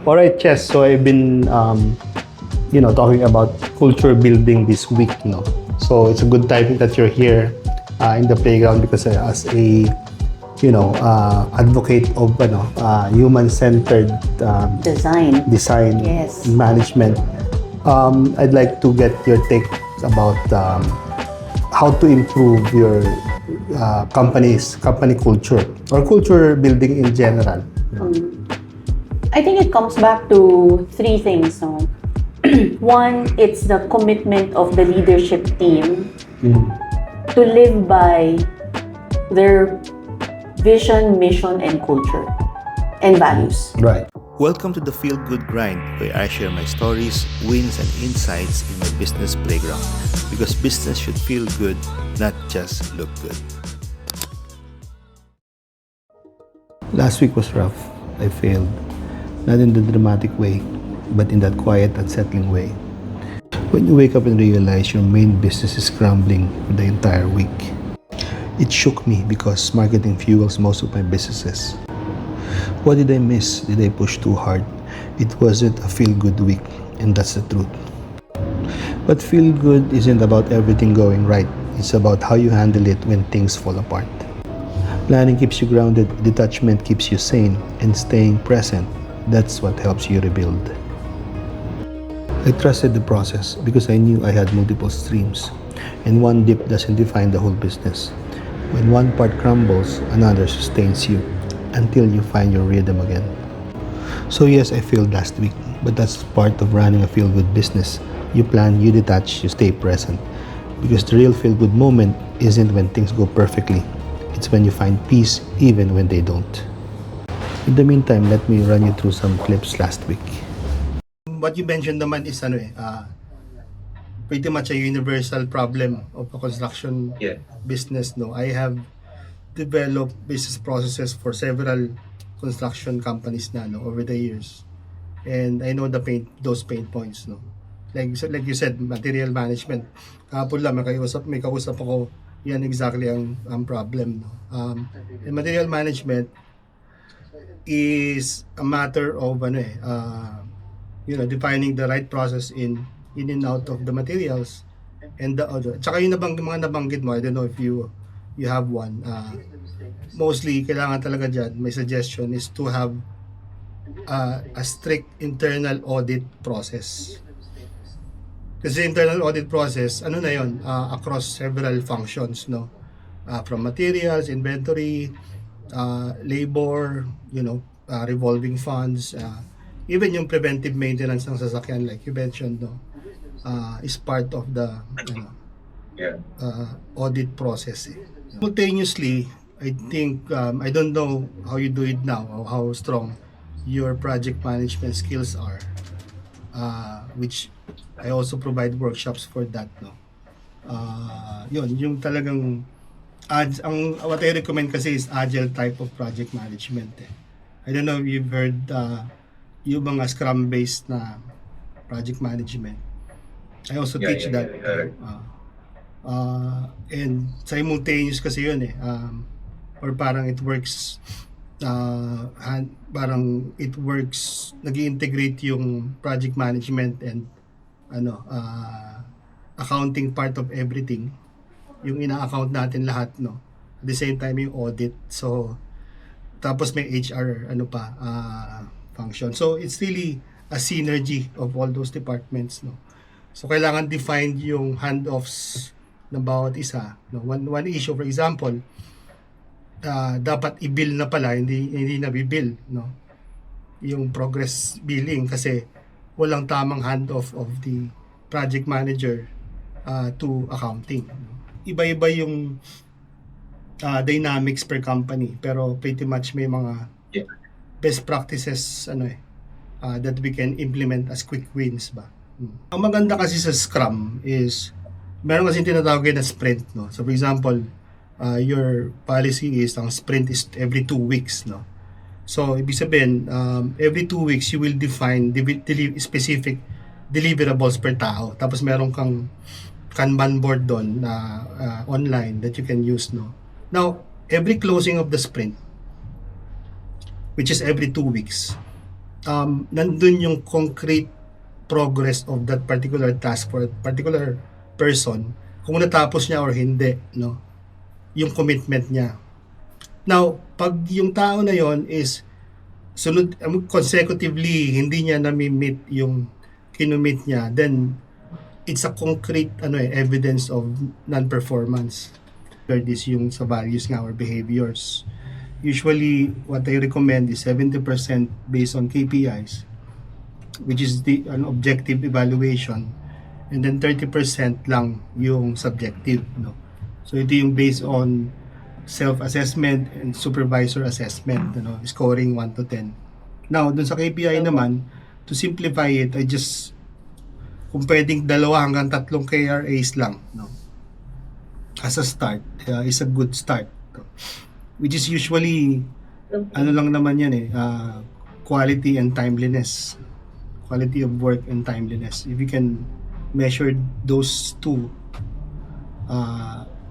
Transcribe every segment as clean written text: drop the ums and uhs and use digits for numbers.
All right, Chess. So I've been, talking about culture building this week. So it's a good time that you're here in the playground because as a, advocate of human-centered design Yes. management, I'd like to get your take about how to improve your company culture or culture building in general. I think it comes back to three things. No? One, it's the commitment of the leadership team to live by their vision, mission, and culture and values. Right. Welcome to the Feel Good Grind, where I share my stories, wins, and insights in my business playground. Because business should feel good, not just look good. Last week was rough. I failed. Not in the dramatic way, but in that quiet, unsettling way. When you wake up and realize your main business is crumbling for the entire week. It shook me because marketing fuels most of my businesses. What did I miss? Did I push too hard? It wasn't a feel-good week, and that's the truth. But feel-good isn't about everything going right. It's about how you handle it when things fall apart. Planning keeps you grounded, detachment keeps you sane, and staying present, that's what helps you rebuild. I trusted the process because I knew I had multiple streams, and one dip doesn't define the whole business. When one part crumbles, another sustains you until you find your rhythm again. So yes, I failed last week, but that's part of running a feel-good business. You plan, you detach, you stay present. Because the real feel-good moment isn't when things go perfectly. It's when you find peace even when they don't. In the meantime, let me run you through some clips last week. What you mentioned naman is pretty much a universal problem of a construction business. No, I have developed business processes for several construction companies over the years, and I know those pain points. No, like you said, material management. Kahapon lang may kausap ako. Yan exactly ang problem. No? And material management is a matter of defining the right process in and out of the materials and the other. Tsaka yung mga nabanggit mo, I don't know if you have one. Mostly kailangan talaga diyan, my suggestion is to have a strict internal audit process. Kasi internal audit process, ano na yon, across several functions, no? From materials, inventory, labor, revolving funds, even yung preventive maintenance ng sasakyan, like you mentioned, no, is part of the audit process. Simultaneously, I think, I don't know how you do it now or how strong your project management skills are, which I also provide workshops for that, no. Yung talagang what I recommend kasi is agile type of project management. I don't know if you've heard yung mga Scrum-based na project management. I also teach that. And simultaneous kasi yun or parang it works nag-integrate yung project management and accounting part of everything, yung ina-account natin lahat, no, at the same time yung audit. So tapos may HR function, so it's really a synergy of all those departments, no. So kailangan defined yung handoffs ng bawat isa, no. One issue, for example, dapat i-bill na pala, hindi na bi-bill, no, yung progress billing kasi walang tamang handoff of the project manager to accounting. Iba-iba yung dynamics per company, pero pretty much may mga best practices that we can implement as quick wins ba. Ang maganda kasi sa Scrum is meron kasi tinatawag na sprint, no. So for example, your policy is ang sprint is every 2 weeks, no. So ibig sabihin, every 2 weeks you will define specific deliverables per tao. Tapos meron kang Kanban board doon na online that you can use, no. Now, every closing of the sprint, which is every 2 weeks, nandun yung concrete progress of that particular task for a particular person, kung natapos niya or hindi, no? Yung commitment niya. Now, pag yung tao na yon is sunod consecutively hindi niya nami-meet yung kinumit niya, then it's a concrete evidence of non-performance. Third is yung sa values nga or behaviors. Usually, what I recommend is 70% based on KPIs, which is an objective evaluation, and then 30% lang yung subjective, no? So ito yung based on self-assessment and supervisor assessment, scoring 1 to 10. Now, dun sa KPI naman, to simplify it, I just, kung pwedeng 2 hanggang 3 KRAs lang, no? As a start, is a good start, no? Which is usually, lang naman yan quality and timeliness. Quality of work and timeliness. If you can measure those two,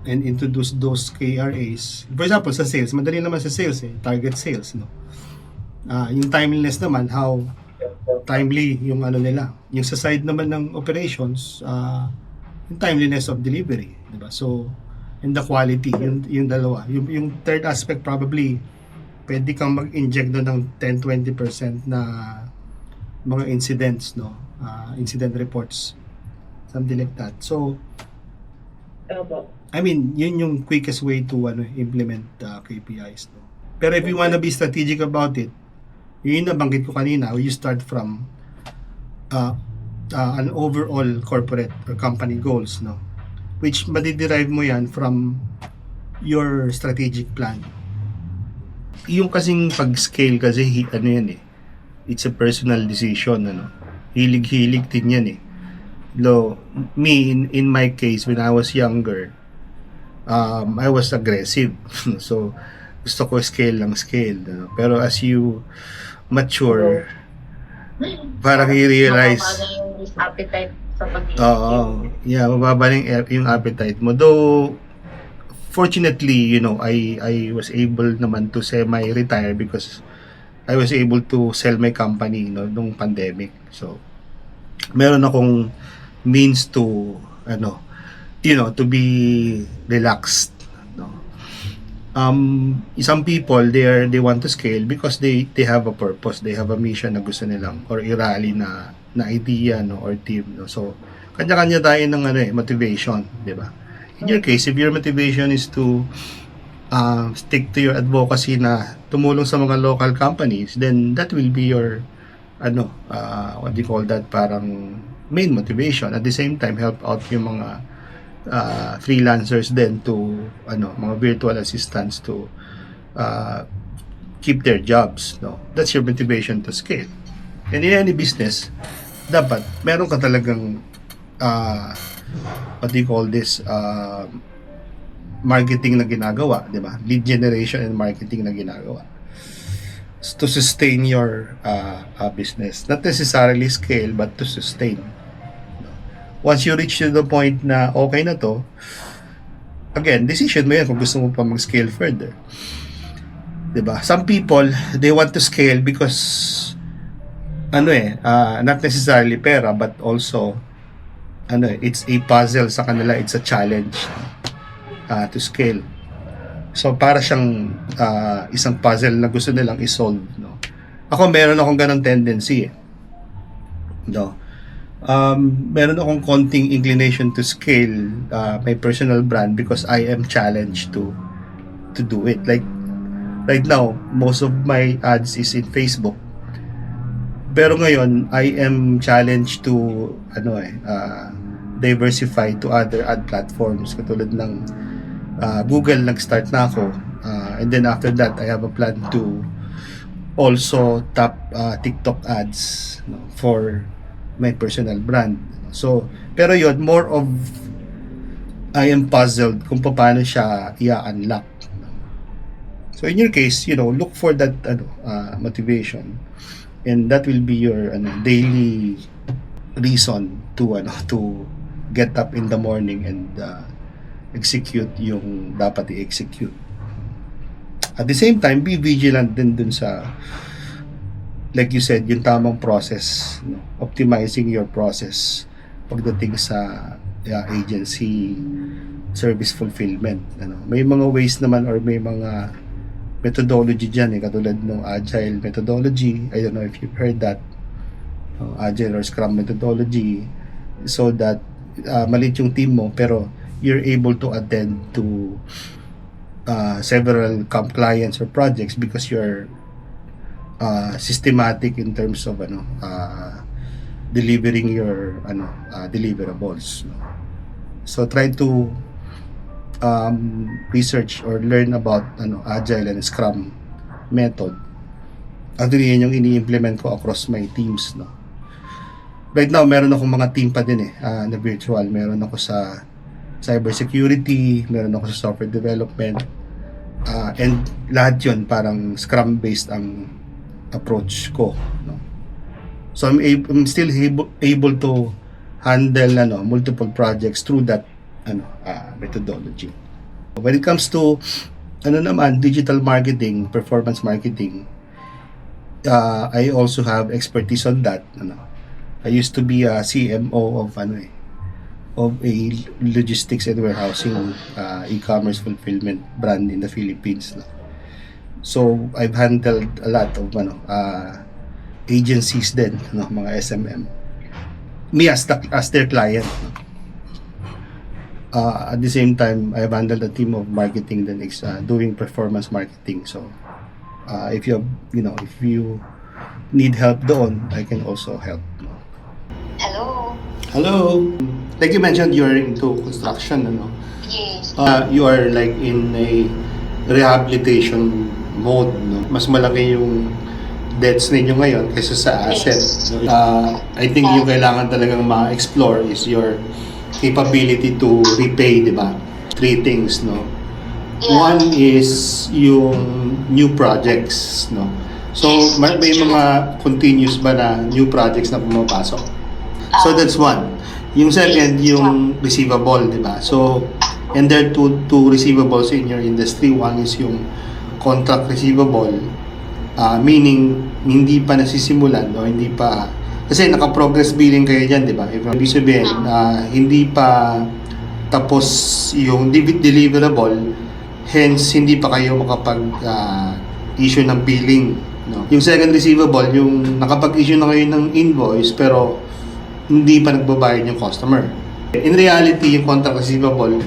and introduce those KRAs. For example, sa sales, madali naman sa sales target sales, no? Yung timeliness naman, how timely yung nila. Yung sa side naman ng operations, yung timeliness of delivery, diba? So, and the quality, yung dalawa. Yung third aspect probably, pwede kang mag-inject doon ng 10-20% na mga incidents, no? Incident reports. Something like that. So, I mean, yun yung quickest way to implement KPIs, no? Pero if you wanna be strategic about it, yun nabanggit ko kanina, you start from an overall corporate or company goals, no? Which madiderive mo yan from your strategic plan. Yung kasing pag-scale kasi, it's a personal decision, hilig-hilig din yan Though, me, in my case, when I was younger, I was aggressive. So, gusto ko scale. Pero as you mature, parang i-realize, yung appetite sa pag-iisip. mababa yung appetite mo. Though, fortunately, I was able naman to semi-retire because I was able to sell my company, nung pandemic. So, meron akong means to, to be relaxed, no? Some people, they want to scale because they have a purpose, they have a mission na gusto nilang, or i-rally na idea, no, or team, no? So, kanya-kanya tayo ng motivation, di ba? In your case, if your motivation is to stick to your advocacy na tumulong sa mga local companies, then that will be your what do you call that, parang main motivation. At the same time, help out yung mga freelancers then to mga virtual assistants to keep their jobs, no? That's your motivation to scale. And in any business, dapat meron ka talagang what do you call this, marketing na ginagawa, di ba? Lead generation and marketing na ginagawa to sustain your business. Not necessarily scale, but to sustain. Once you reach to the point na okay na to, again, decision mo yan kung gusto mo pa mag-scale further. Diba? Some people, they want to scale because not necessarily pera, but also it's a puzzle sa kanila, it's a challenge to scale. So para siyang isang puzzle na gusto nilang i-solve, no? Ako meron akong ganong tendency, no? Meron akong konting inclination to scale my personal brand because I am challenged to do it. Like right now, most of my ads is in Facebook. Pero ngayon, I am challenged to diversify to other ad platforms katulad ng Google. Nag-start na ako, and then after that I have a plan to also tap TikTok ads, no, for my personal brand. So, pero yun, more of I am puzzled kung paano siya i-unlock. So in your case, look for that motivation, and that will be your daily reason to get up in the morning and execute yung dapat i-execute. At the same time, be vigilant din dun sa like you said, yung tamang process, no? Optimizing your process pagdating sa agency service fulfillment. May mga ways naman or may mga methodology dyan, katulad ng agile methodology. I don't know if you've heard that, agile or scrum methodology, so that maliit yung team mo pero you're able to attend to several clients or projects because you're systematic in terms of delivering your deliverables. So try to research or learn about agile and scrum method. Actually yan yung ini-implement ko across my teams, no. Right now meron akong mga team pa din na virtual. Meron ako sa cybersecurity, meron ako sa software development, and lahat yun parang scrum based ang approach ko, no. So I'm still able to handle multiple projects through that methodology. When it comes to digital marketing, performance marketing, I also have expertise on that. I used to be a CMO of a logistics and warehousing e-commerce fulfillment brand in the Philippines. So I've handled a lot of agencies din, mga SMM. Me as their client. At the same time, I've handled a team of marketing that is doing performance marketing. So if you need help doon, I can also help. Hello. Hello. Like you mentioned, you're into construction, Yes. You are like in a rehabilitation mode, no? Mas malaki yung debts ninyo ngayon kaysa sa assets. Yes. I think yung kailangan talagang ma-explore is your capability to repay, di ba? 3 things, no? Yeah. One is yung new projects, no? So, Yes, may that's true. mga continuous ba na new projects na pumapasok? So, that's one. Yung second, Yes, yung receivable, di ba? So, and there are two receivables in your industry. One is yung contract receivable, meaning hindi pa nasisimulan o hindi pa, kasi naka-progress billing kayo dyan, di ba? Ibig sabihin, hindi pa tapos yung deliverable, hence hindi pa kayo makapag-issue ng billing, no? Yung second receivable, yung nakapag-issue na kayo ng invoice pero hindi pa nagbabayad yung customer. In reality, yung contract receivable,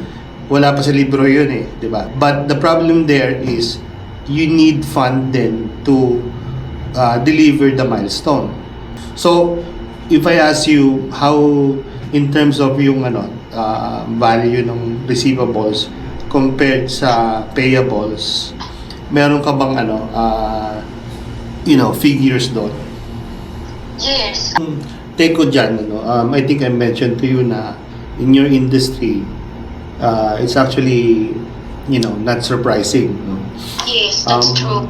wala pa sa libro yun di ba? But the problem there is you need fund then to deliver the milestone. So, if I ask you how in terms of yung value ng receivables compared sa payables, meron ka bang figures doon? Yes. Take ko dyan, I think I mentioned to you na in your industry, it's actually, not surprising, no? Yes, that's true.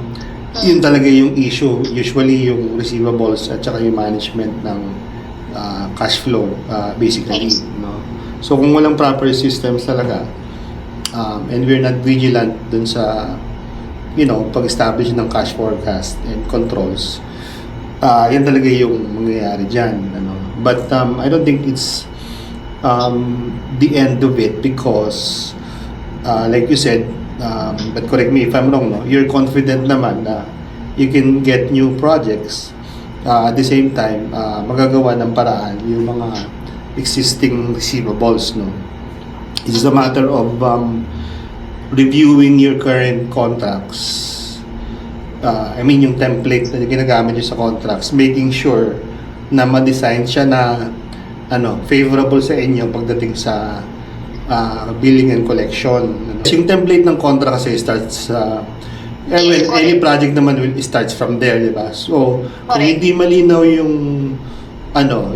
Yun talaga yung issue, usually yung receivables at saka yung management ng cash flow, basically, Yes. no? So kung walang proper systems talaga, and we're not vigilant dun sa, pag-establish ng cash forecast and controls, yan talaga yung mangyayari dyan, But I don't think it's the end of it because like you said, but correct me if I'm wrong, no? You're confident naman na you can get new projects, at the same time magagawa ng paraan yung mga existing receivables, no? It's a matter of reviewing your current contracts, yung template na ginagamit nyo sa contracts, making sure na ma-design siya na favorable sa inyo pagdating sa billing and collection. Yung template ng contract kasi starts any project naman starts from there, di ba? So, kung hindi malinaw yung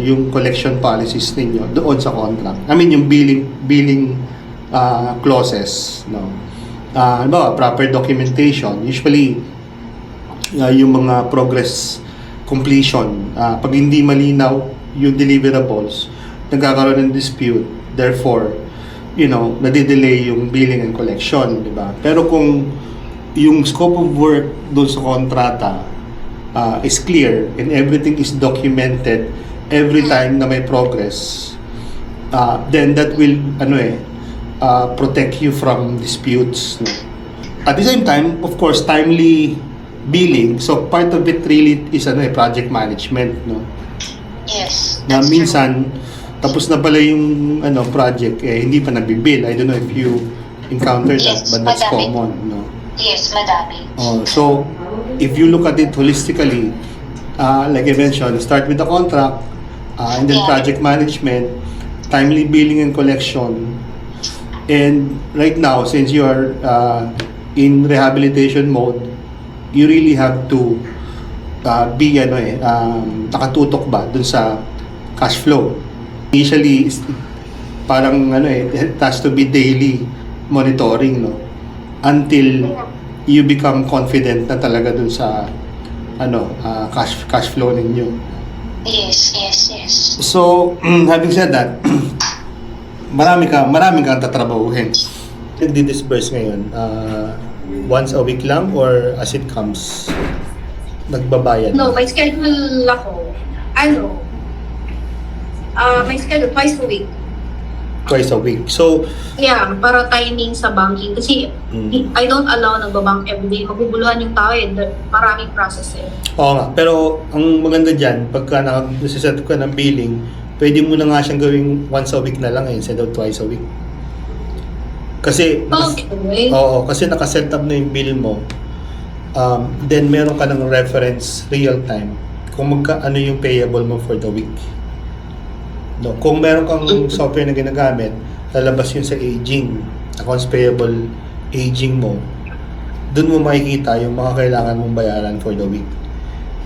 yung collection policies ninyo doon sa contract, yung billing clauses, no? Proper documentation, usually yung mga progress completion, pag hindi malinaw yung deliverables, nagkakaroon ng dispute, therefore nadidelay yung billing and collection, di ba? Pero kung yung scope of work doon sa kontrata is clear and everything is documented every time na may progress, then that will protect you from disputes, no? At the same time, of course, timely billing. So part of it really is project management, no? Yes, Na that's minsan tapos na pala yung project, hindi pa nagbi-bill. I don't know if you encounter that, Yes, but that's madami. common, no? true. Yes, madami. So if you look at it holistically, like I mentioned, start with the contract, and then Yeah. project management, timely billing and collection. And right now, since you are in rehabilitation mode, you really have to be nakatutok ba dun sa cash flow. Initially, parang it has to be daily monitoring, no? Until you become confident na talaga dun sa cash flow ninyo. Yes, yes, yes. So, having said that, marami kang tatrabahuhin. Nagdi-disburse ngayon, once a week lang or as it comes? Nagbabayad? No, may schedule ako. May schedule twice a week. Twice a week. So, Yeah, para timing sa banking. Kasi I don't allow nagbabank everyday. Maguguluhan yung tao maraming process eh. oo nga. Pero, ang maganda dyan, pagka nasiset ka ng billing, pwede mo na nga siyang gawing once a week na lang instead of twice a week. Kasi, Okay. oo, kasi nakaset up na yung bill mo. Then, meron ka ng reference real time kung ano yung payable mo for the week. No, kung meron kang software na ginagamit, lalabas yun sa aging, accounts payable aging mo. Doon mo makikita yung mga kailangan mong bayaran for the week.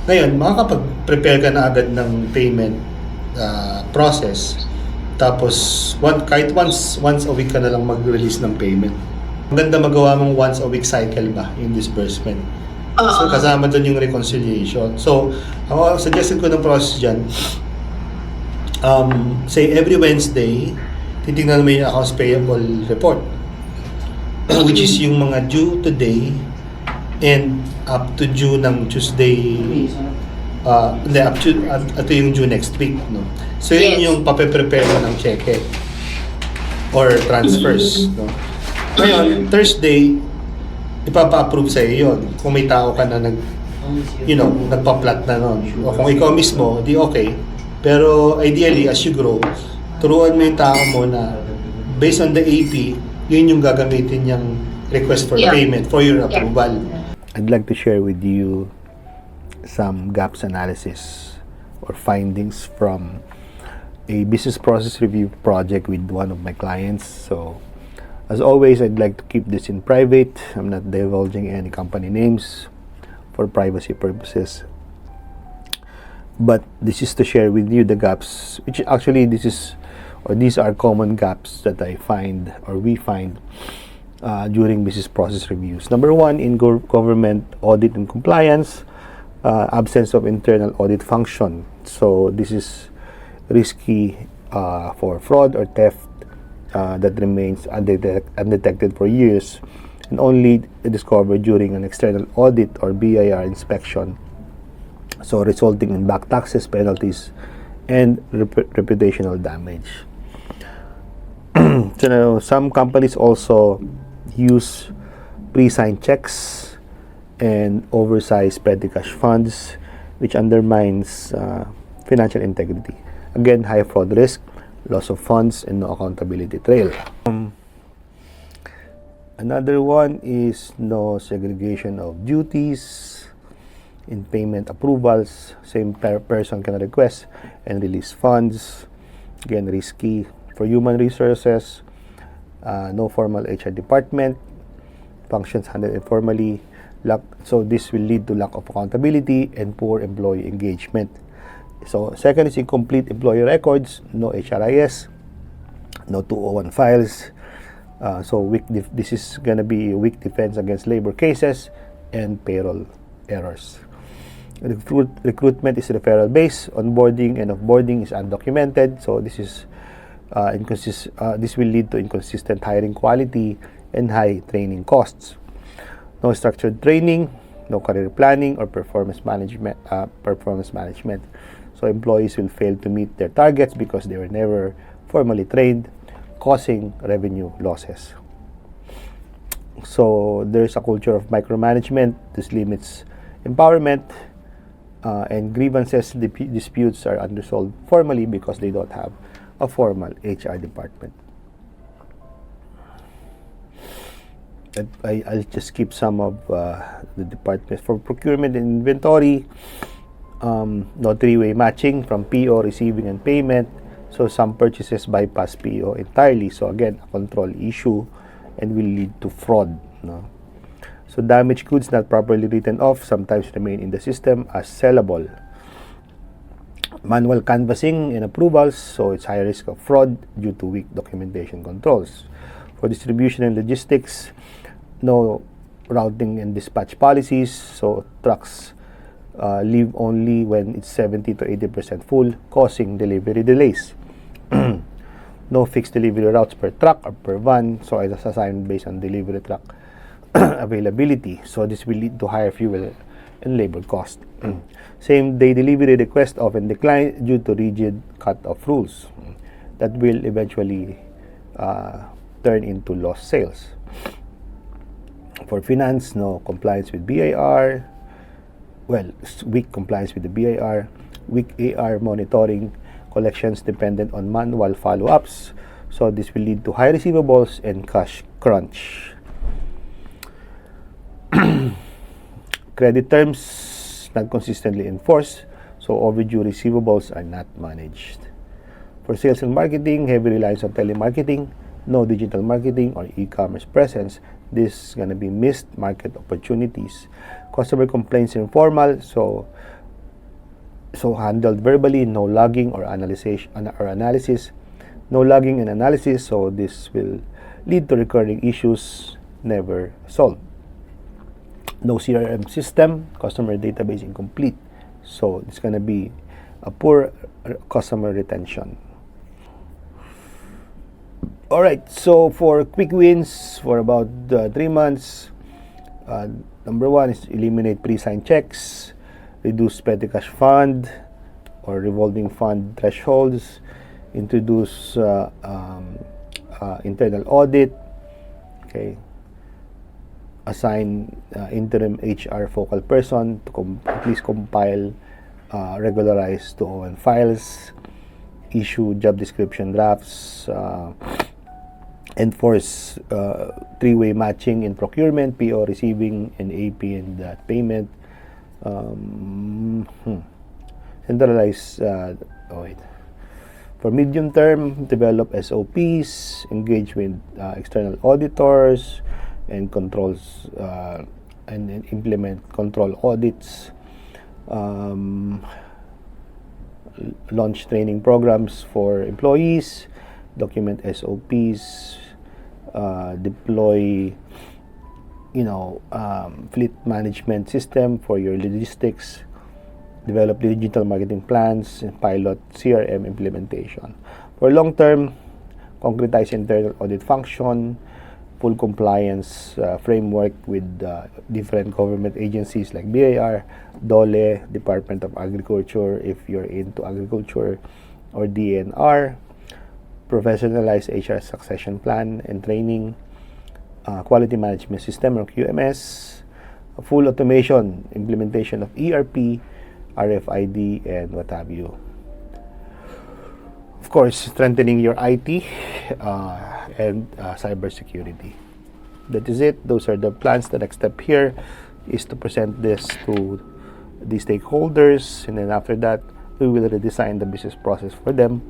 Ngayon, makakapag-prepare ka na agad ng payment process. Tapos, kahit once a week ka na lang mag-release ng payment. Maganda magawa mong once a week cycle ba, yung disbursement. So, kasama doon yung reconciliation. So, ako, suggested ko ng process dyan, say every Wednesday, titignan mo yung accounts payable report, which is yung mga due today and up to due ng Tuesday, hindi, up to yung due next week, no? So yun Yes. yung pape-prepare mo ng cheque or transfers, no? Ngayon, Thursday, ipapa-approve sa iyo yun. Kung may tao ka na nagpa-plot na nun. O kung ikaw mismo, di okay. Pero ideally, as you grow, turuan mo yung tao mo na based on the AP, yun yung gagamitin niyang request for payment for your approval. I'd like to share with you some gaps analysis or findings from a business process review project with one of my clients. So, as always, I'd like to keep this in private. I'm not divulging any company names for privacy purposes. But this is to share with you the gaps, which actually these are common gaps that I find or we find during business process reviews. Number one, in government audit and compliance, absence of internal audit function. So this is risky for fraud or theft that remains undetected for years and only discovered during an external audit or BIR inspection. So resulting in back taxes, penalties, and reputational damage. So now, some companies also use pre-signed checks and oversized petty cash funds, which undermines financial integrity. Again, high fraud risk, loss of funds, and no accountability trail. Another one is no segregation of duties in payment approvals. Same person can request and release funds. Again, risky. For human resources, no formal HR department, functions handled informally. So this will lead to lack of accountability and poor employee engagement. So second is incomplete employee records, no HRIS, no 201 files. So this is going to be a weak defense against labor cases and payroll errors. Recruitment is referral based. Onboarding and offboarding is undocumented. So this is this will lead to inconsistent hiring quality and high training costs. No structured training, no career planning or performance management. So employees will fail to meet their targets because they were never formally trained, causing revenue losses. So there's a culture of micromanagement. This limits empowerment, and grievances, disputes are unresolved formally because they don't have a formal HR department. I'll just skip some of the departments. For procurement and inventory, no three-way matching from PO, receiving, and payment. So some purchases bypass PO entirely. So again, a control issue and will lead to fraud. No? So damaged goods not properly written off sometimes remain in the system as sellable. Manual canvassing and approvals, so it's high risk of fraud due to weak documentation controls. For distribution and logistics, no routing and dispatch policies, so trucks leave only when it's 70 to 80% full, causing delivery delays. No fixed delivery routes per truck or per van, so it's assigned based on delivery truck availability. So this will lead to higher fuel and labor cost. Same day delivery requests often decline due to rigid cut-off rules that will eventually turn into lost sales. For finance, no compliance with BIR, weak compliance with the BIR, weak AR monitoring, collections dependent on manual follow-ups. So this will lead to high receivables and cash crunch. Credit terms not consistently enforced, so overdue receivables are not managed. For sales and marketing, heavy reliance on telemarketing, no digital marketing or e-commerce presence. This is going to be missed market opportunities. Customer complaints informal, so handled verbally, no logging or analysis. No logging and analysis, so this will lead to recurring issues never solved. No CRM system, customer database incomplete, so it's going to be a poor customer retention. Alright, so for quick wins for about 3 months, number 1 is eliminate pre-signed checks, reduce petty cash fund or revolving fund thresholds, introduce internal audit, okay, assign interim HR focal person to at least compile regularized 201 files, issue job description drafts, enforce three-way matching in procurement, PO, receiving, and AP and payment. Centralize, for medium term, develop SOPs, engage with external auditors, and controls, and implement control audits. Launch training programs for employees, document SOPs, deploy fleet management system for your logistics, develop digital marketing plans, and pilot CRM implementation. For long term, concretize internal audit function, full compliance framework with different government agencies like BIR, DOLE, Department of Agriculture if you're into agriculture, or DNR, professionalize HR succession plan and training, quality management system or QMS, full automation, implementation of ERP, RFID, and what have you. Of course, strengthening your IT and cybersecurity. That is it. Those are the plans. The next step here is to present this to the stakeholders, and then after that, we will redesign the business process for them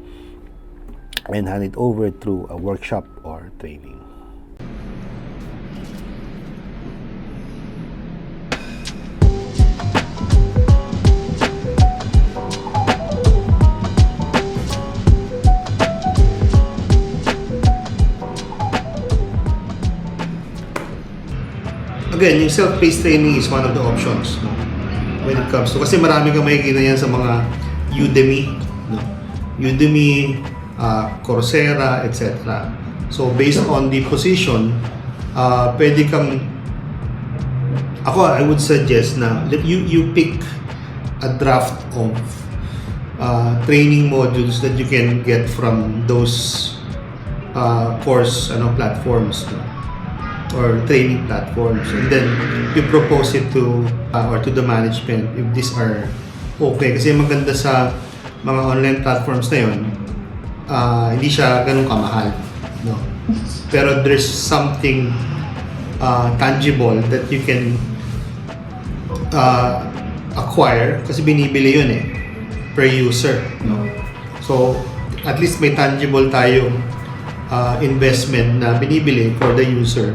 and hand it over through a workshop or training. Again, yung self-paced training is one of the options, no? When it comes to, kasi marami kang makikita yan sa mga Udemy, no? Udemy, Coursera, etc. So based on the position, pwede kang Ako, I would suggest na you pick a draft of training modules that you can get from those course platforms, no? Or training platforms, and then you propose it to or to the management if these are okay. Kasi maganda sa mga online platforms na yun, hindi siya ganun kamahal, no? Pero there's something tangible that you can acquire kasi binibili yun per user, no? So at least may tangible tayong investment na binibili for the user.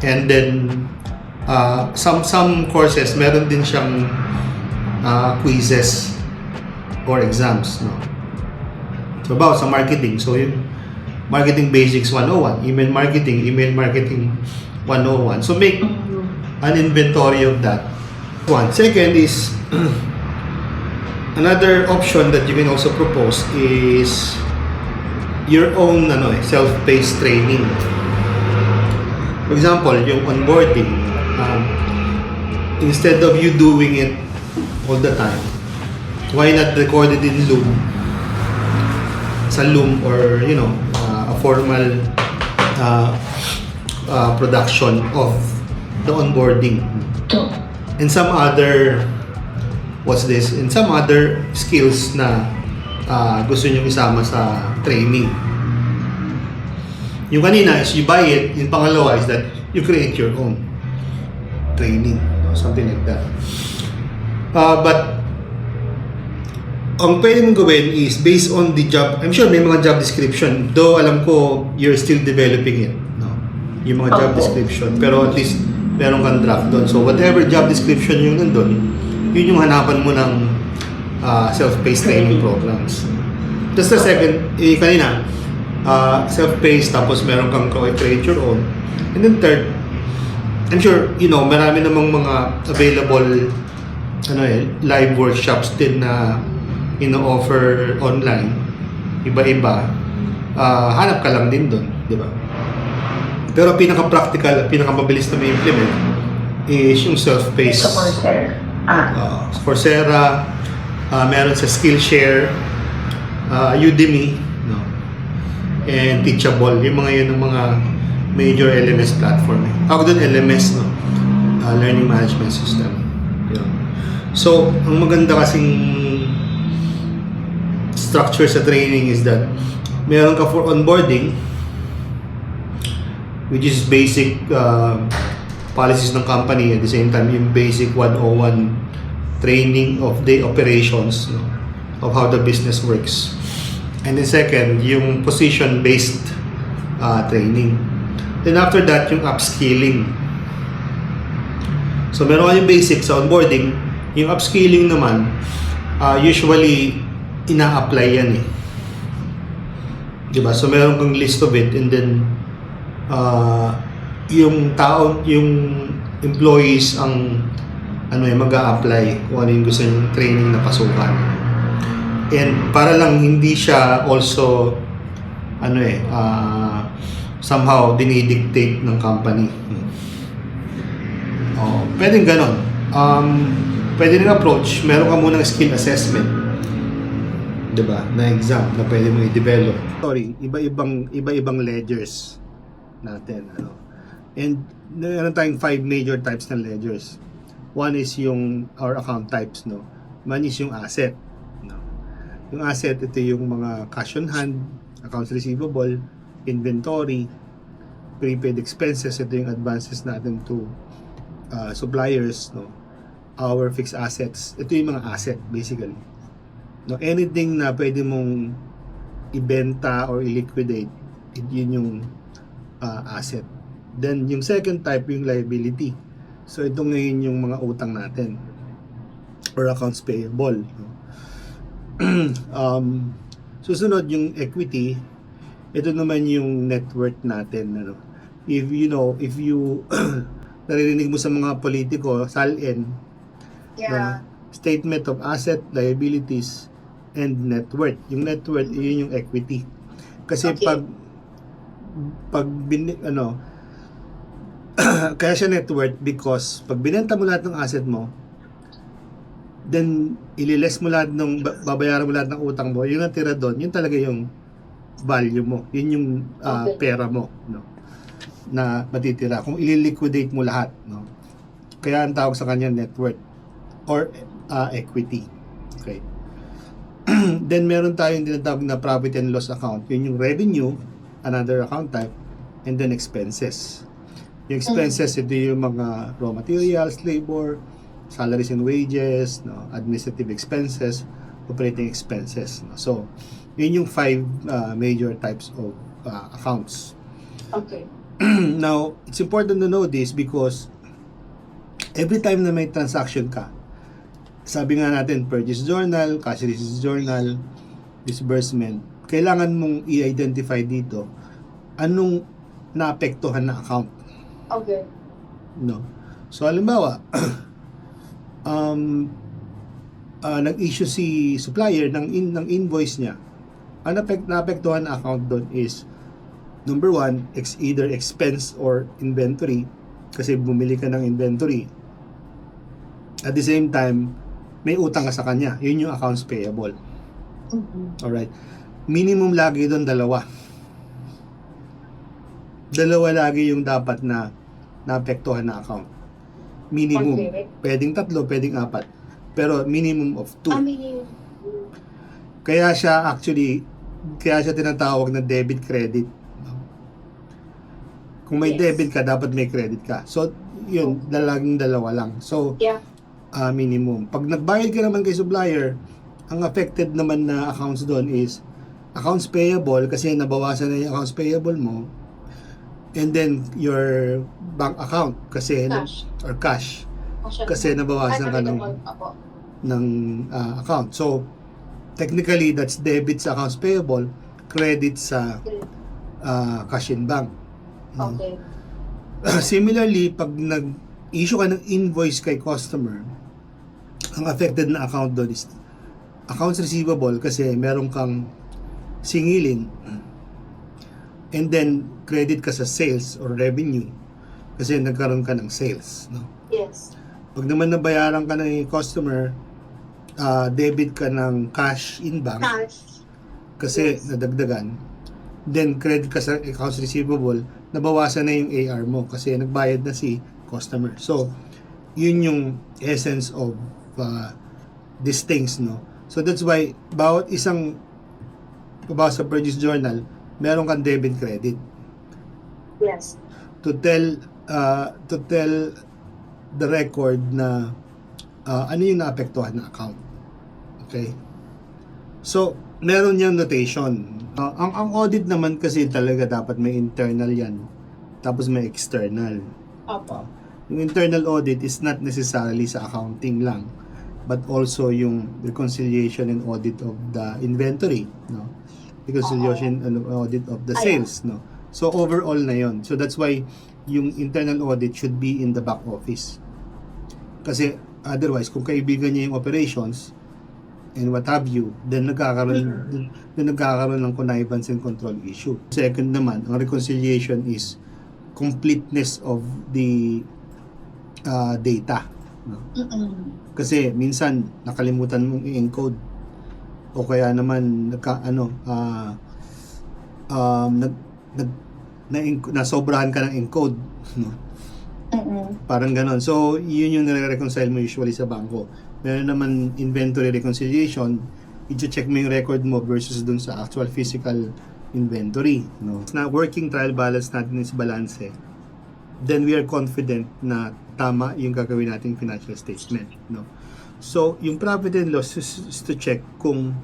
And then some courses meron din siyang quizzes or exams, no? So about sa marketing, so yung marketing basics 101, email marketing 101. So make an inventory of that. One. Second is another option that you can also propose is your own self-paced training. For example, yung onboarding, instead of you doing it all the time, why not record it in Loom? Sa Loom or a formal production of the onboarding. And some other some other skills na gusto nyo isama sa training. Yung kanina is you buy it, yung pangalawa is that you create your own training, something like that. But ang pwede mong gawin is based on the job. I'm sure may mga job description, though alam ko you're still developing it, no? Yung mga job description, pero at least meron kang draft doon. So whatever job description yung nandun, yun yung hanapan mo ng self-paced training programs. Just the second, kanina, self-paced, tapos meron kang create your own. And then third, I'm sure, marami namang mga available live workshops din na offer online. Iba-iba. Hanap ka lang din doon, di ba? Pero pinaka-practical, pinaka-mabilis na may implement is yung self-paced. Sa Coursera. Coursera, meron sa Skillshare, Udemy, no? And Teachable. Yung mga yun ang mga major LMS platform. Ako doon LMS, no? Learning Management System. Yun. So, ang maganda kasing structure sa training is that meron ka for onboarding, which is basic policies ng company, at the same time yung basic 101 training of the operations, no, of how the business works. And then second, yung position-based training. Then after that, yung upskilling. So meron ka yung basic sa onboarding. Yung upskilling naman, usually ina-apply yan diba? So meron kang list of it, and then yung employees ang mag-a-apply kung ano yung gusto yung training na pasukan. And para lang hindi siya also somehow dinidictate ng company. Pwedeng ganon. Pwede rin approach, meron ka munang skill assessment, diba, na exam na pwede mo i-develop. Iba-ibang ledgers natin, and meron tayong 5 major types ng ledgers. One is yung our account types, no? One is yung asset, no? Yung asset, ito yung mga cash on hand, accounts receivable, inventory, prepaid expenses, ito yung advances natin to suppliers, no? Our fixed assets, ito yung mga asset basically, no? Anything na pwede mong ibenta or i-liquidate, yun yung asset. Then yung second type yung liability. So ito ngayon yung mga utang natin or accounts payable, no? Susunod yung equity. Ito naman yung net worth natin, if you naririnig mo sa mga politiko, SALN, Yeah. statement of asset, liabilities, and net worth. Yung net worth, yun yung equity. Kasi Okay. kaya siya net worth because pag binenta mo lahat ng asset mo, then ililes mo lahat ng babayaran mo lahat ng utang mo, yung natira doon, yun talaga yung value mo. Yun yung pera mo, no? Na matitira. Kung ililiquidate mo lahat, no? Kaya ang tawag sa kanya net worth or equity. Okay. Then meron tayong tinatawag na profit and loss account. Yun yung revenue, another account type, and then expenses. Yung expenses, ito yung mga raw materials, labor, salaries and wages, no, administrative expenses, operating expenses. No? So, yun yung 5 major types of accounts. Okay. Now, it's important to know this because every time na may transaction ka, sabi nga natin, purchase journal, cash receipts journal, disbursement, kailangan mong i-identify dito anong naapektuhan na account. Okay. No. So, halimbawa, nag-issue si supplier ng invoice niya. Ang naapektuhan na account doon is number 1, either expense or inventory kasi bumili ka ng inventory. At the same time, may utang ka sa kanya. Yun yung accounts payable. Alright. Minimum lagi doon 2. Dalawa lagi yung dapat na naapektuhan na account. Minimum. Okay. Pwedeng 3, pwedeng 4. Pero minimum of 2. Kaya siya tinatawag na debit credit. Kung may debit ka, dapat may credit ka. So, yun, laging 2 lang. So, Yeah. minimum. Pag nagbayad ka naman kay supplier, ang affected naman na accounts doon is accounts payable kasi nabawasan na yung accounts payable mo, and then your bank account kasi Cash. or cash kasi nabawasan ka ng account. So, technically, that's debit sa accounts payable, credit sa cash in bank. Okay. Similarly, pag nag-issue ka ng invoice kay customer, ang affected na account doon is accounts receivable kasi meron kang singilin, and then credit ka sa sales or revenue kasi nagkaroon ka ng sales, no? Yes. Pag naman nabayaran ka ng customer, debit ka ng cash in bank Cash. kasi Yes. nadagdagan, then credit ka sa accounts receivable, nabawasan na yung AR mo kasi nagbayad na si customer. So, yun yung essence of these things, no? So, that's why bawat isang sa purchase journal, meron kang debit credit Yes. to tell the record na ano yung naapektuhan na account. Okay? So, meron yung notation. Ang audit naman kasi talaga dapat may internal yan. Tapos may external. Opo. Yung internal audit is not necessarily sa accounting lang, but also yung reconciliation and audit of the inventory, no? Reconciliation and audit of the sales, no? So overall na yon. So that's why yung internal audit should be in the back office. Kasi otherwise, kung kaibigan niya yung operations and what have you, then nagkakaroon ng connivance and control issue. Second naman, ang reconciliation is completeness of the data. No? Kasi minsan nakalimutan mong i-encode o kaya naman nasobrahan ka ng encode, no? Parang ganon. So, yun yung nare-reconcile mo usually sa bangko. Meron naman inventory reconciliation, i-check mo yung record mo versus dun sa actual physical inventory, no? Na working trial balance natin is balance, then we are confident na tama yung gagawin nating financial statement, no? So, yung profit and loss is to check kung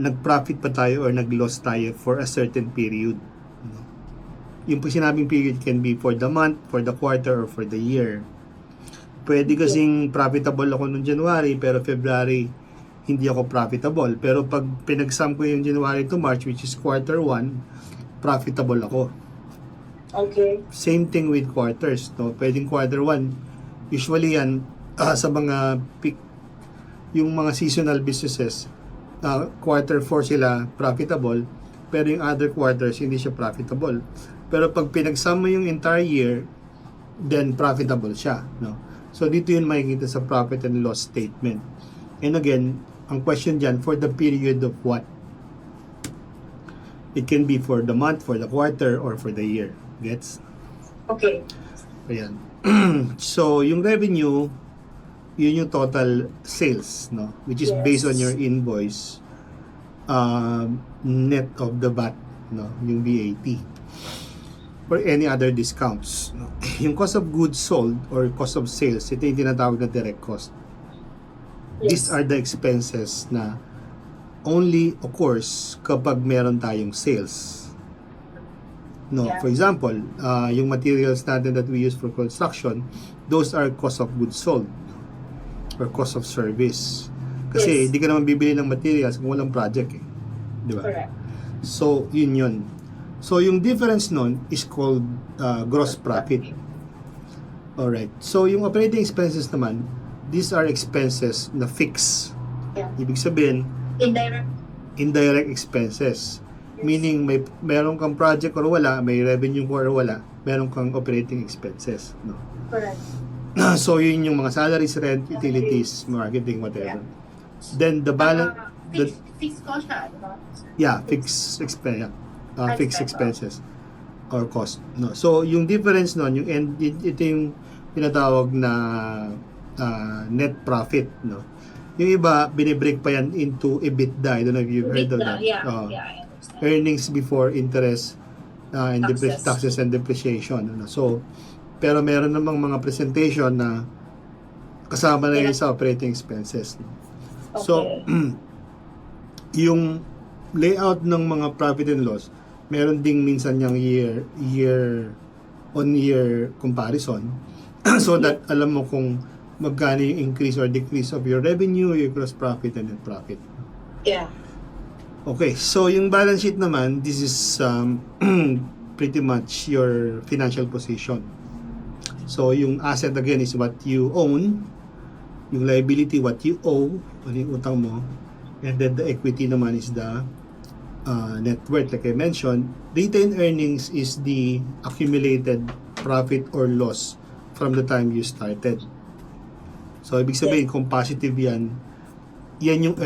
nag-profit pa tayo or nag-loss tayo for a certain period, no? Yung sinabing period can be for the month, for the quarter, or for the year. Pwede kasing profitable ako noong January, pero February hindi ako profitable. Pero pag pinagsum ko yung January to March, which is quarter 1, profitable ako. Okay. Same thing with quarters, no? Pwedeng quarter 1, usually yan sa mga peak, yung mga seasonal businesses, quarter 4 sila profitable, pero yung other quarters hindi siya profitable. Pero pag pinagsama yung entire year, then profitable siya, no? So dito yun makikita sa profit and loss statement. And again, ang question dyan, for the period of what? It can be for the month, for the quarter, or for the year. Gets? Okay. Ayan. So, yung revenue, yun yung total sales, no? Which is Yes. based on your invoice, net of the VAT, no? Yung VAT. Or any other discounts, no? Yung cost of goods sold or cost of sales, ito yung tinatawag na direct cost. These are the expenses na only occurs kapag meron tayong sales. No, Yeah. for example, yung materials natin that we use for construction, those are cost of goods sold or cost of service. Kasi Yes. hindi ka naman bibili ng materials kung walang project eh. Di ba? Correct. So, yun. So, yung difference nun is called gross profit. Alright. So, yung operating expenses naman, these are expenses na fix. Yeah. Ibig sabihin, indirect expenses. Meaning, meron kang project or wala, may revenue or wala, meron kang operating expenses. No? Correct. So, yun yung mga salaries, rent, utilities, marketing, whatever. Then, the balance, Fixed cost siya, di ba? yeah, fixed expenses or cost. No? So, yung difference nun, ito yung tinatawag na net profit. No? Yung iba, binibreak pa yan into EBITDA. I don't know if you've heard of that. Yeah, I understand. Earnings before interest and Taxes. taxes and depreciation. Ano? So, pero meron namang mga presentation na kasama na yun sa operating expenses. No? So, yung layout ng mga profit and loss, meron ding minsan yung year on year comparison so that alam mo kung magkano yung increase or decrease of your revenue, your gross profit and net profit. Yeah. Okay, so yung balance sheet naman, this is pretty much your financial position. So yung asset again is what you own, yung liability what you owe, ano yung utang mo, and then the equity naman is the net worth. Like I mentioned, retained earnings is the accumulated profit or loss from the time you started. So, ibig sabihin, kung positive yan yung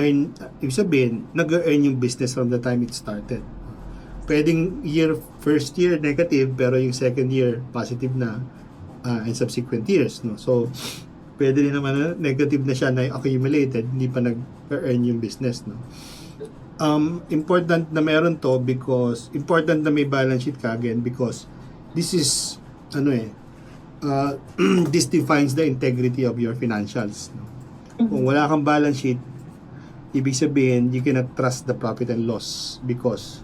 ibig sabihin, nag-earn yung business from the time it started. Pwedeng first year negative, pero yung second year positive na, and subsequent years, no? So, pwede rin naman na negative na siya na accumulated, hindi pa nag-earn yung business, no? Important na meron to because, important na may balance sheet ka again because this is, this defines the integrity of your financials. No? Kung wala kang balance sheet, ibig sabihin, you cannot trust the profit and loss because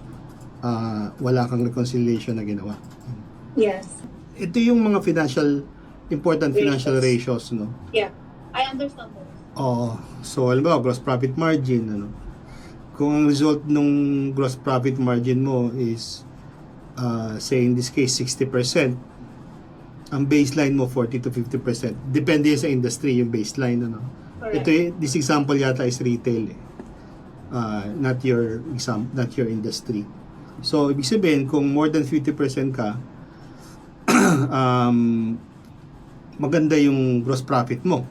wala kang reconciliation na ginawa. Yes. Ito yung mga important financial ratios, no? Yeah. I understand those. So, alam mo, gross profit margin, kung ang result nung gross profit margin mo is, say in this case, 60%, ang baseline mo 40 to 50%. Depende sa industry yung baseline, Correct. This example yata is retail, not your industry. So, ibig sabihin, kung more than 50% ka, maganda yung gross profit mo.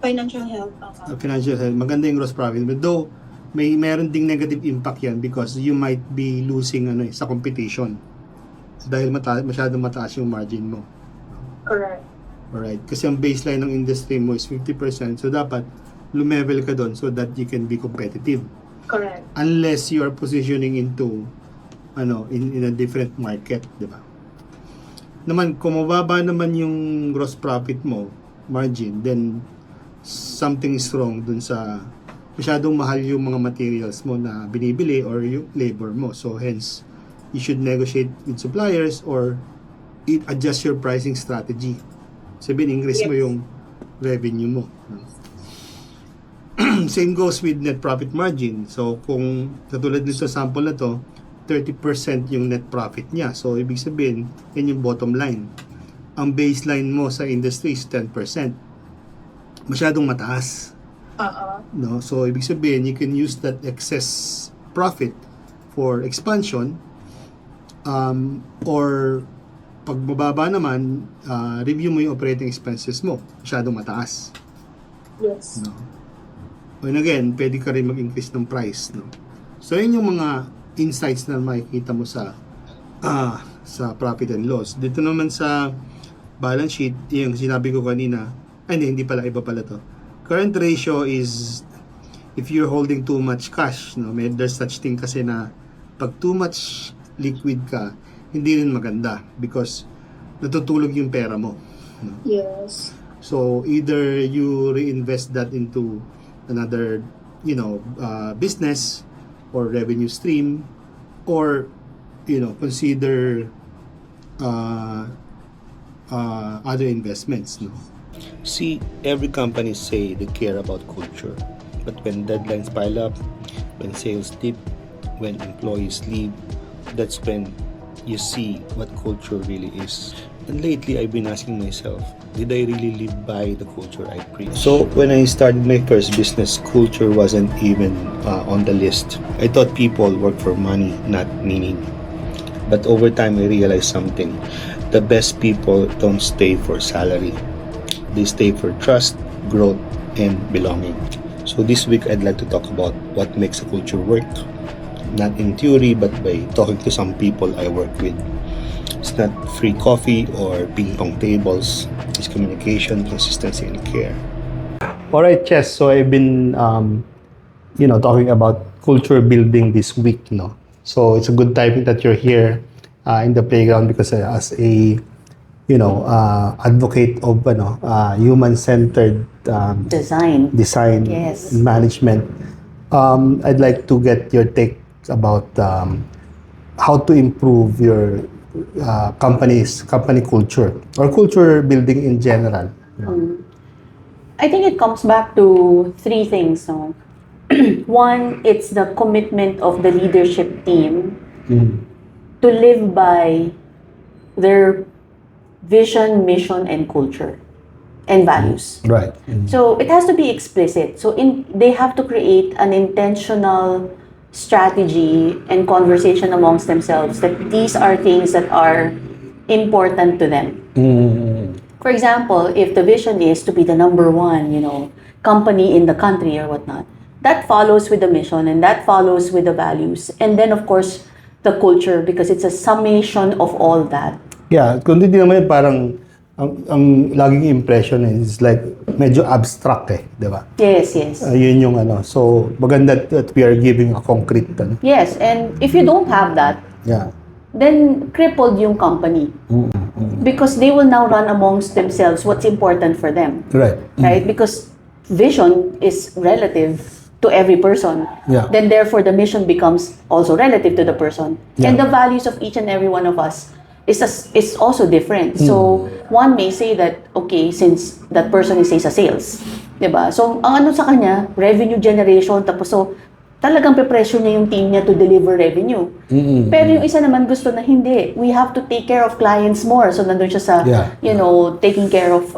Financial health. Financial health, maganda yung gross profit. But though, meron ding negative impact yan because you might be losing sa competition dahil masyadong mataas yung margin mo. Correct. Alright? Kasi ang baseline ng industry mo is 50%, so dapat lumevel ka doon so that you can be competitive. Correct. Unless you are positioning into in a different market, di ba? Naman, kung mababa naman yung gross profit mo, margin, then something is wrong dun sa masyadong mahal yung mga materials mo na binibili or yung labor mo. So, hence, you should negotiate with suppliers or adjust your pricing strategy. Sabihin, increase mo yung revenue mo. Same goes with net profit margin. So, kung katulad nito sa sample na to, 30% yung net profit niya. So, ibig sabihin, yan yung bottom line. Ang baseline mo sa industry is 10%. Masyadong mataas. No? So, ibig sabihin, you can use that excess profit for expansion Or pag mababa naman, review mo yung operating expenses mo. Masyadong mataas. Yes. No? And again, pwede ka rin mag-increase ng price. No? So, yun yung mga insights na makikita mo sa profit and loss. Dito naman sa balance sheet, yung sinabi ko kanina, hindi pala, iba pala to. Current ratio is if you're holding too much cash, no? There's such thing kasi na pag too much liquid ka, hindi rin maganda because natutulog yung pera mo. No? Yes. So either you reinvest that into another, business or revenue stream, or consider other investments. No? See, every company say they care about culture, but when deadlines pile up, when sales dip, when employees leave, that's when you see what culture really is. And lately, I've been asking myself, did I really live by the culture I preach? So, when I started my first business, culture wasn't even on the list. I thought people work for money, not meaning. But over time, I realized something. The best people don't stay for salary. They stay for trust, growth, and belonging. So this week, I'd like to talk about what makes a culture work. Not in theory, but by talking to some people I work with. It's not free coffee or ping pong tables. It's communication, consistency, and care. All right, Chess. So I've been, talking about culture building this week. No, so it's a good timing that you're here in the playground because as a advocate of human-centered Design. design Yes. management. I'd like to get your take about how to improve your company culture or culture building in general. I think it comes back to three things. No? One, it's the commitment of the leadership team to live by their vision, mission, and culture and values. Right. So it has to be explicit. So they have to create an intentional strategy and conversation amongst themselves that these are things that are important to them. For example, if the vision is to be the number one, company in the country or whatnot, that follows with the mission and that follows with the values. And then of course, the culture, because it's a summation of all that. Yeah, kundi di naman parang ang laging impression is like medyo abstract di ba? Yes. Yun yung So, maganda that we are giving a concrete Yes, and if you don't have that, yeah. then crippled yung company. Because they will now run amongst themselves what's important for them. Right. Right? Because vision is relative to every person. Yeah. Then therefore the mission becomes also relative to the person. Yeah. And the values of each and every one of us is also different. So one may say that, okay, since that person is sa sales, diba? So ang sa kanya, revenue generation, tapos so talagang pe-pressure niya yung team niya to deliver revenue. Pero yung isa naman gusto na hindi. We have to take care of clients more. So nandun siya sa, taking care of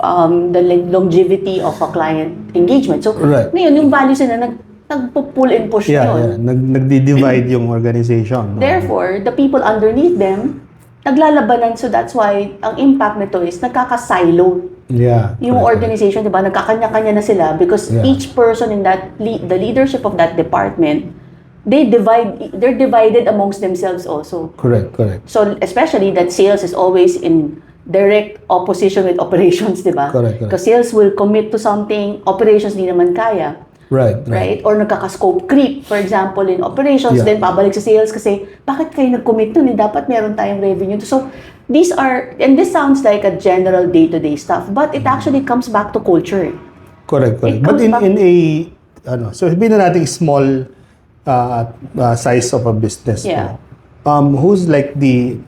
the longevity of a client engagement. So ngayon, yung values na nagpo-pull and push yun. Nagdi-divide yung organization. Therefore, the people underneath them, naglalabanan. So that's why ang impact nito is nagkaka-silo. Yeah. Yung organization, di ba, nagkakanya-kanya na sila because each person in that the leadership of that department, they're divided amongst themselves also. Correct. So especially that sales is always in direct opposition with operations, di ba? Correct. Because sales will commit to something, operations di naman kaya. Right? Or nagkaka-scope creep, for example, in operations, then pabalik sa sales kasi, bakit kayo nag-commit dun? Dapat meron tayong revenue. So, these are, and this sounds like a general day-to-day stuff, but it actually comes back to culture. Correct. But in a, so sabihin na natin small size of a business. Yeah. Who's like the,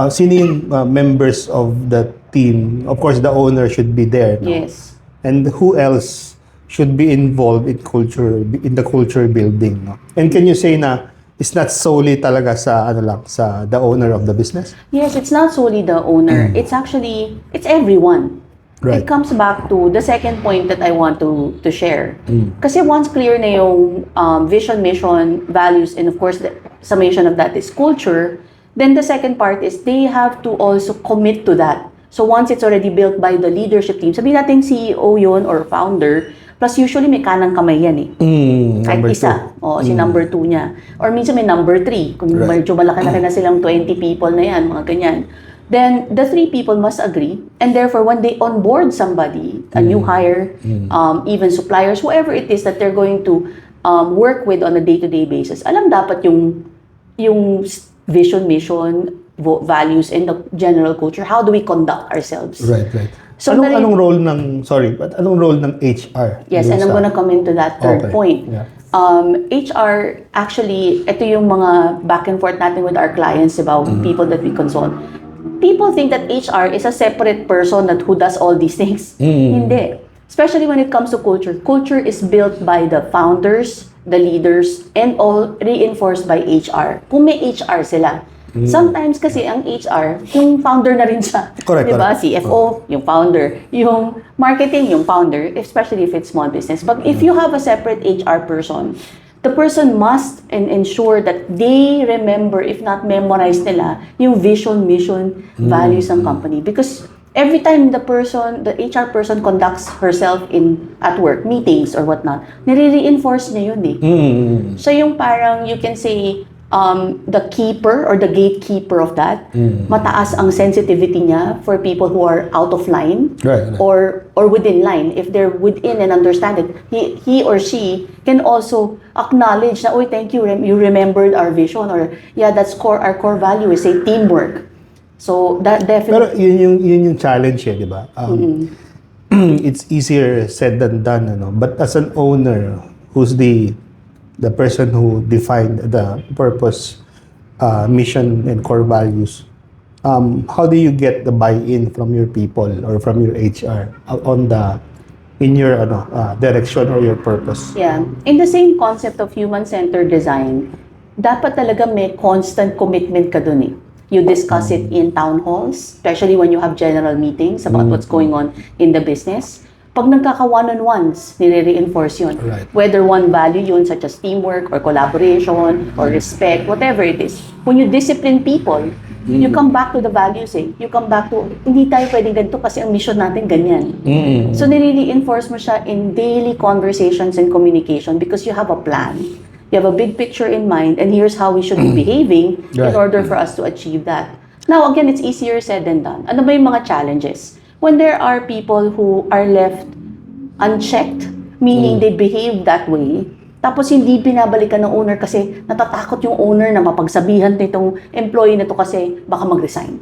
sino yung members of the team? Of course, the owner should be there. No? Yes. And who else should be involved in the culture building, no? And can you say na it's not solely talaga sa the owner of the business? Yes, it's not solely the owner. It's everyone. Right. It comes back to the second point that I want to share. Kasi once clear na yung vision, mission, values, and of course the summation of that is culture, Then the second part is they have to also commit to that. So once it's already built by the leadership team, sabihin natin CEO yun or founder, plus usually may kanang kamay yan eh. Kahit Number isa. two. O, si number 2 niya. Or minsan may number 3. Kung Right. medyo malaki-laki na silang 20 people na yan, mga ganyan. Then, the 3 people must agree. And therefore, when they onboard somebody, a new hire, even suppliers, whoever it is that they're going to work with on a day-to-day basis, alam dapat yung vision, mission, values, and the general culture. How do we conduct ourselves? Right. So, Anong role ng HR? Yes, and I'm gonna come into that third Okay. point. Yeah. HR, actually, ito yung mga back and forth natin with our clients about people that we consult. People think that HR is a separate person who does all these things. Hindi. Especially when it comes to culture. Culture is built by the founders, the leaders, and all reinforced by HR. Kung may HR sila. Sometimes kasi ang HR, yung founder na rin siya. Correct, Diba? correct. CFO, yung founder. Yung marketing, yung founder, especially if it's small business. But if you have a separate HR person, the person must ensure that they remember, if not memorize nila, yung vision, mission, values ng company. Because every time the HR person conducts herself at work, meetings or whatnot, nire-reinforce niya yun eh. So yung parang, you can say, the keeper or the gatekeeper of that, mataas ang sensitivity niya for people who are out of line Right. or within line. If they're within and understand it, he or she can also acknowledge na, "Oy, thank you, you remembered our vision," or "Yeah, that's our core value is say teamwork." So that Pero definitely. yun yung challenge di ba? It's easier said than done, But as an owner, who's the person who defined the purpose, mission, and core values, how do you get the buy-in from your people or from your HR in your direction or your purpose? Yeah. In the same concept of human-centered design, dapat talaga may constant commitment ka dun eh. You discuss it in town halls, especially when you have general meetings about what's going on in the business. Pag nagkaka-one-on-ones, nire-reinforce yun. Right. Whether one value yun, such as teamwork or collaboration or respect, whatever it is. When you discipline people, you come back to the values eh. You come back to, hindi tayo pwedeng ganito kasi ang mission natin ganyan. So nire-reinforce mo siya in daily conversations and communication because you have a plan. You have a big picture in mind and here's how we should be behaving in Right. order for us to achieve that. Now again, it's easier said than done. Ano ba yung mga challenges? When there are people who are left unchecked, meaning they behave that way, tapos hindi binabalikan ng owner kasi natatakot yung owner na mapagsabihan nitong employee na to kasi baka mag-resign.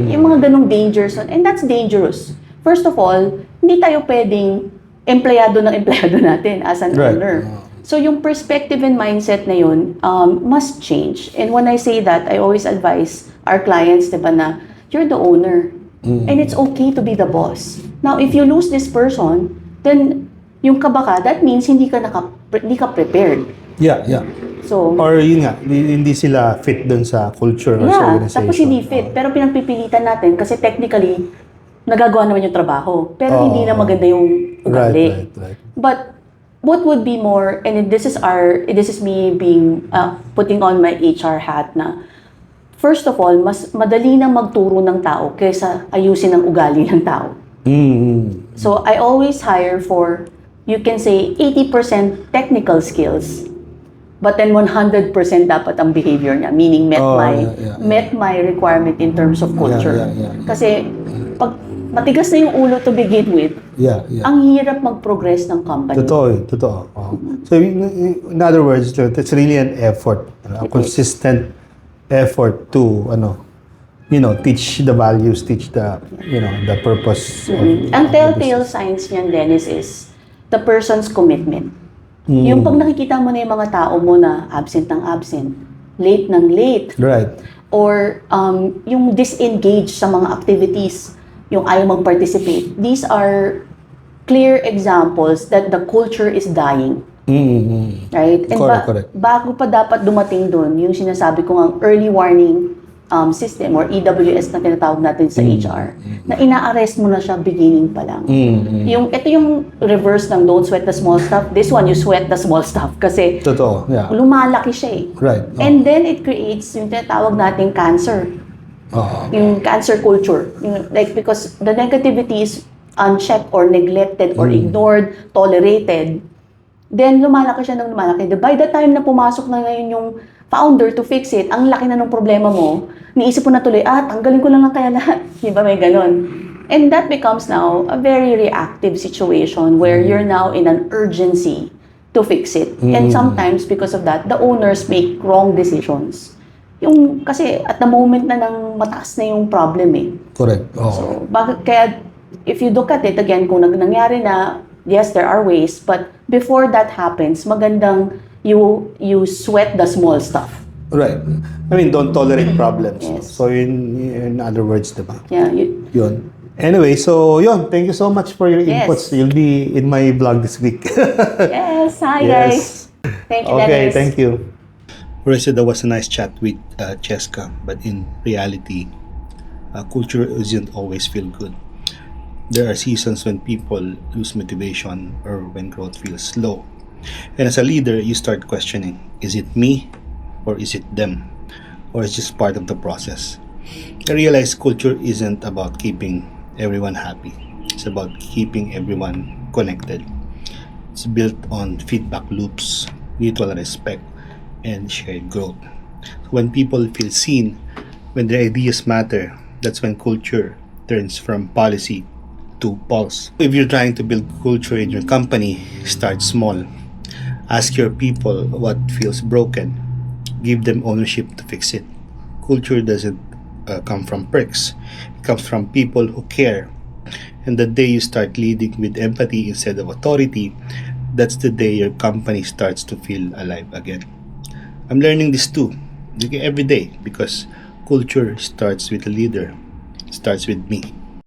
Yung mga ganong dangers, and that's dangerous. First of all, hindi tayo pwedeng empleyado natin as an Right. owner. So yung perspective and mindset na yun must change. And when I say that, I always advise our clients, diba, na you're the owner. And it's okay to be the boss. Now, if you lose this person, then yung kaba ka, that means hindi ka prepared. Yeah. So, Or yun nga, hindi sila fit dun sa culture or sa yeah, organization. tapos hindi fit. Pero pinagpipilitan natin kasi technically, nagagawa naman yung trabaho. Pero hindi na maganda yung ugali. Right. But what would be more, and this is me being, putting on my HR hat na, first of all, mas madali na magturo ng tao kaysa ayusin ang ugali ng tao. So, I always hire for, you can say, 80% technical skills, but then 100% dapat ang behavior niya, meaning met my requirement in terms of culture. Yeah. Kasi, pag matigas na yung ulo to begin with, Yeah. ang hirap mag-progress ng company. Totoo. So, in other words, it's really an effort, a consistent effort to, teach the values, teach the, the purpose. Ang telltale signs niyan, Dennis, is the person's commitment. Yung pag nakikita mo na yung mga tao mo na absent ng absent, late ng late, Right. or yung disengage sa mga activities, yung ayaw mag-participate, these are clear examples that the culture is dying. Right? And Correct. bago pa dapat dumating doon, yung sinasabi ko ang early warning system or EWS na tinatawag natin sa HR, na ina-arrest mo na siya beginning pa lang. Ito yung reverse ng don't sweat the small stuff. This one, you sweat the small stuff kasi Totoo, yeah. lumalaki siya eh. Right. And then it creates yung tinatawag nating cancer. Yung cancer culture. Because the negativity is unchecked or neglected or ignored, tolerated, then lumalaki siya ng lumalaki. By the time na pumasok na ngayon yung founder to fix it, ang laki na ng problema mo, niisip mo na tuloy, tanggalin ko lang kaya lahat. Di ba may ganon? And that becomes now a very reactive situation where you're now in an urgency to fix it. And sometimes because of that, the owners make wrong decisions. Kasi at the moment na nang mataas na yung problem eh. Correct. So, kaya if you look at it again, kung nangyari na, yes, there are ways, but before that happens, magandang you sweat the small stuff. Right. I mean, don't tolerate problems. Yes. So, in other words, diba? Yeah, Yun. Anyway, so yun. Thank you so much for your Yes. inputs. You'll be in my vlog this week. yes, hi guys. Thank you, Okay, Dennis. thank you. Reza, that was a nice chat with Cheska, but in reality, culture isn't always feel good. There are seasons when people lose motivation or when growth feels slow. And as a leader, you start questioning, is it me or is it them? Or is just part of the process? I realize culture isn't about keeping everyone happy. It's about keeping everyone connected. It's built on feedback loops, mutual respect, and shared growth. When people feel seen, when their ideas matter, that's when culture turns from policy to pulse. If you're trying to build culture in your company, start small. Ask your people what feels broken. Give them ownership to fix it. Culture doesn't come from pricks. It comes from people who care. And the day you start leading with empathy instead of authority, that's the day your company starts to feel alive again. I'm learning this too, every day, because culture starts with a leader. It starts with me.